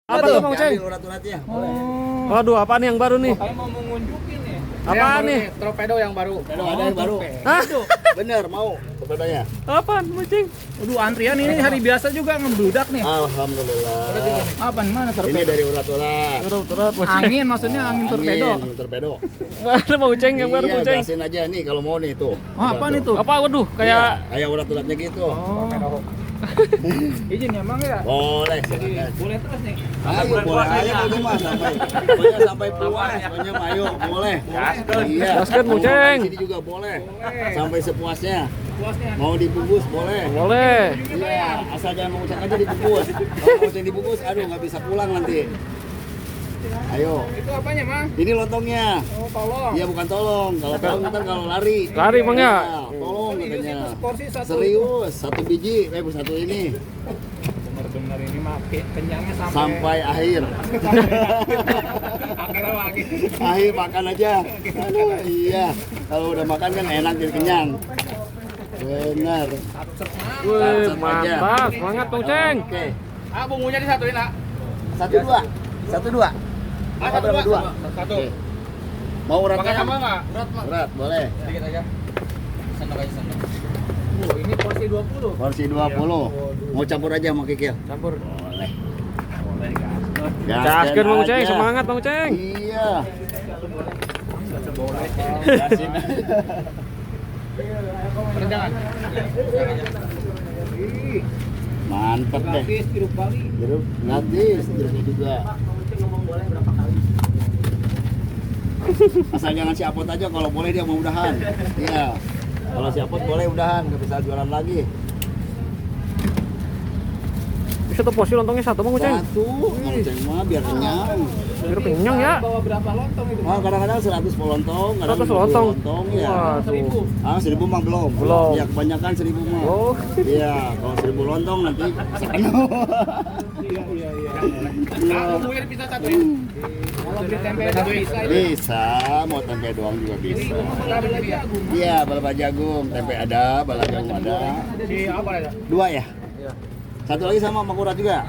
Apa tuh Bang Ceng? Urat-uratnya. Waduh, apa nih yang baru nih? Kayak mau mengunjukin nih. Apaan nih? Torpedo yang baru. Torpedo ada yang baru. Hah? Bener mau torpedonya. Apaan Bang Ceng? Waduh, antrian ini hari biasa juga ngebludak nih. Alhamdulillah. Apaan mana Ini torpedo? dari urat-urat. Urat-urat Bang Ceng. Angin maksudnya angin torpedo. Angin torpedo. Mana Bang Ceng yang baru Bang Iya, Ceng? gasin aja nih kalau mau nih tuh. Oh, apaan itu? Apa waduh kayak Kayak urat-uratnya gitu. Torpedo. Izin ya, Mang ya? Boleh, silakan. Boleh terus nih. Ayo, boleh aja itu mah sampai pokoknya sampai puas, pokoknya mah ayo boleh. Iya. Gaskan, Bang Mau Ceng. di sini juga boleh. Sampai sepuasnya. Puasnya. Mau dibungkus boleh. boleh. Iya, asal jangan mengucap aja dibungkus. Kalau mau dibungkus, aduh nggak bisa pulang nanti. Ayo, Itu apanya, Mang? ini lontongnya. Oh, tolong. Iya bukan tolong, kalau tolong ntar kalau lari. Lari, Bang, ya? Iya, tolong katanya. Porsi satu. Serius, satu biji, satu ini Bener-bener ini mah kenyangnya sampai akhir. akhirnya lagi. Akhir makan aja. Aduh, iya, kalau udah makan kan enak jadi kenyang. Benar. Wih, Satu aja. mantap. Semangat Bang Ceng. Oke, Ah, bumbunya disatuin, Nak. satu dua. Ah, Berapa dua? Satu. Oke. Mau uratnya? Pakai sama enggak? Berat, Mang. Urat, boleh. Sedikit aja. Sendok aja sendok. Ini porsi 20. Porsi 20. Mau campur aja mau kikil? Campur. Boleh. Gaskan Bang Ceng, aja. semangat Bang Ceng. Iya. Gasin. Jangan. Mantep deh. Habis jeruk Bali. Jeruk gratis, jeruknya juga. Asal jangan si Apot aja, kalau boleh dia mau udahan. Iya. Kalau si Apot boleh udahan, nggak bisa jualan lagi. Satu porsi lontongnya satu Bang Ceng. Satu, Bang Ceng mah biar kenyang. Biar kenyang ya. Bawa berapa lontong itu? Oh, kadang-kadang 100 lontong, kadang 100 50 lontong. ya. Waduh. 1000 mah belum. Belum. Ya kebanyakan 1000 mah. Oh. Iya, kalau 1000 lontong nanti penuh. Iya. Iya. Bumbunya dipisah satu ya? Kalau beli tempe satu bisa itu. Bisa, mau tempe doang juga bisa. Ada lagi jagung. Iya, balaba jagung, tempe ada, balaba jagung ada. Si apa ada? Dua ya? Satu lagi sama makurat juga?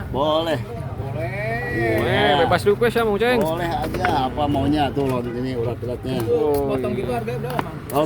Boleh. Boleh. Weh, bebas request ya Bang Ceng. Boleh aja, apa maunya tuh loh ini urat-uratnya. Oh, Potong iya. gitu harganya berapa, Mang? Kalau